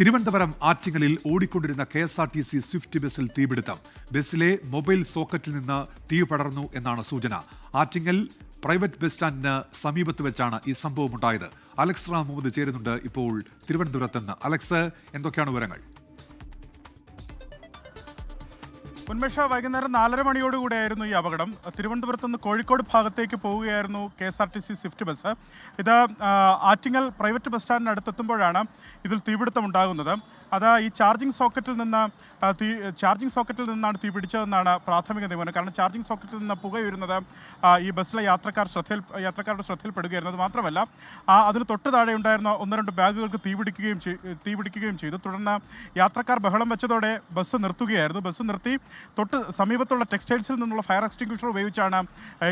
തിരുവനന്തപുരം ആറ്റിങ്ങലിൽ ഓടിക്കൊണ്ടിരുന്ന KSRTC Swift ബസ്സിൽ തീപിടുത്തം. ബസ്സിലെ മൊബൈൽ സോക്കറ്റിൽ നിന്ന് തീ പടർന്നു എന്നാണ് സൂചന. ആറ്റിങ്ങൽ പ്രൈവറ്റ് ബസ് സ്റ്റാൻഡിന് സമീപത്ത് വെച്ചാണ് ഈ സംഭവം ഉണ്ടായത്. അലക്സ് റാം മുഹമ്മദ് ചേരുന്നുണ്ട് ഇപ്പോൾ തിരുവനന്തപുരത്ത് നിന്ന്. അലക്സ്, എന്തൊക്കെയാണ് വിവരങ്ങൾ? ഉന്മേഷ, വൈകുന്നേരം 4:30 മണിയോടുകൂടിയായിരുന്നു ഈ അപകടം. തിരുവനന്തപുരത്ത് നിന്ന് കോഴിക്കോട് ഭാഗത്തേക്ക് പോവുകയായിരുന്നു KSRTC സ്വിഫ്റ്റ് ബസ്. ഇത് ആറ്റിങ്ങൽ പ്രൈവറ്റ് ബസ് സ്റ്റാൻഡിന് അടുത്തെത്തുമ്പോഴാണ് ഇതിൽ തീപിടുത്തം ഉണ്ടാകുന്നത്. അത് ഈ ചാർജിംഗ് സോക്കറ്റിൽ നിന്നാണ് തീ പിടിച്ചതെന്നാണ് പ്രാഥമിക നിഗമനം. കാരണം ചാർജിംഗ് സോക്കറ്റിൽ നിന്ന് പുകയുരുന്നത് ഈ ബസ്സിലെ യാത്രക്കാരുടെ ശ്രദ്ധയിൽപ്പെടുകയായിരുന്നു. അത് മാത്രമല്ല, അതിന് തൊട്ട് താഴെ ഉണ്ടായിരുന്ന 1-2 ബാഗുകൾക്ക് തീ പിടിക്കുകയും ചെയ്തു. തുടർന്ന് യാത്രക്കാർ ബഹളം വെച്ചതോടെ ബസ് നിർത്തുകയായിരുന്നു. ബസ് നിർത്തി തൊട്ട് സമീപത്തുള്ള ടെക്സ്റ്റൈൽസിൽ നിന്നുള്ള ഫയർ എക്സ്റ്റിംഗ്വിഷർ ഉപയോഗിച്ചാണ്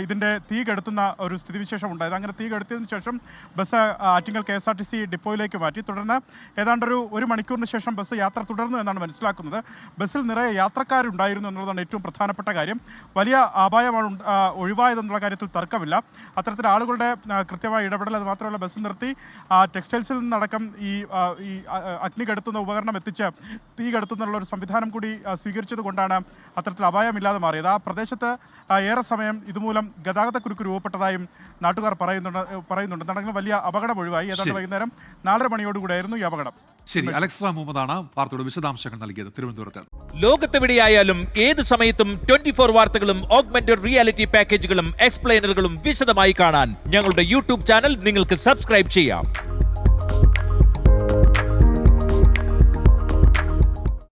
ഇതിൻ്റെ തീ കെടുത്തുന്ന ഒരു സ്ഥിതിവിശേഷം ഉണ്ടായത്. അങ്ങനെ തീ കെടുത്തിയതിനു ശേഷം ബസ് ആറ്റിങ്ങൽ KSRTC ഡിപ്പോയിലേക്ക് മാറ്റി. തുടർന്ന് ഏതാണ്ട് ഒരു മണിക്കൂറിന് ശേഷം ബസ് യാത്ര തുടർന്നു എന്നാണ് മനസ്സിലാക്കുന്നത്. ബസ്സിൽ നിറയെ യാത്രക്കാരുണ്ടായിരുന്നു എന്നുള്ളതാണ് ഏറ്റവും പ്രധാനപ്പെട്ട കാര്യം. വലിയ അപായമാണ് ഒഴിവായതെന്നുള്ള കാര്യത്തിൽ തർക്കമില്ല. അത്തരത്തിൽ ആളുകളുടെ കൃത്യമായ ഇടപെടൽ, അത് മാത്രമല്ല ബസ് നിർത്തി ടെക്സ്റ്റൈൽസിൽ നിന്നടക്കം ഈ അഗ്നി കെടുത്തുന്ന ഉപകരണം എത്തിച്ച് തീ കെടുത്തുന്നുള്ള ഒരു സംവിധാനം കൂടി സ്വീകരിച്ചത് കൊണ്ടാണ് അത്തരത്തിൽ അപായമില്ലാതെ മാറിയത്. ആ പ്രദേശത്ത് ഏറെ സമയം ഇതുമൂലം ഗതാഗതക്കുരുക്ക് രൂപപ്പെട്ടതായും നാട്ടുകാർ പറയുന്നുണ്ട്. നടക്കുന്ന വലിയ അപകടം ഒഴിവായി. ഏതാണ്ട് വൈകുന്നേരം 4:30 മണിയോടുകൂടിയായിരുന്നു ഈ അപകടം. ശരി, അലക്സ് റാം മുഹമ്മദാണ് വാർത്തയുടെ വിശദാംശങ്ങൾ നൽകിയത് തിരുവനന്തപുരത്ത്. ലോകത്തെവിടെയായാലും ഏത് സമയത്തും 24 വാർത്തകളും ഓഗ്മെന്റഡ് റിയാലിറ്റി പാക്കേജുകളും എക്സ്പ്ലെയിനറുകളും വിശദമായി കാണാൻ ഞങ്ങളുടെ യൂട്യൂബ് ചാനൽ നിങ്ങൾക്ക് സബ്സ്ക്രൈബ് ചെയ്യാം.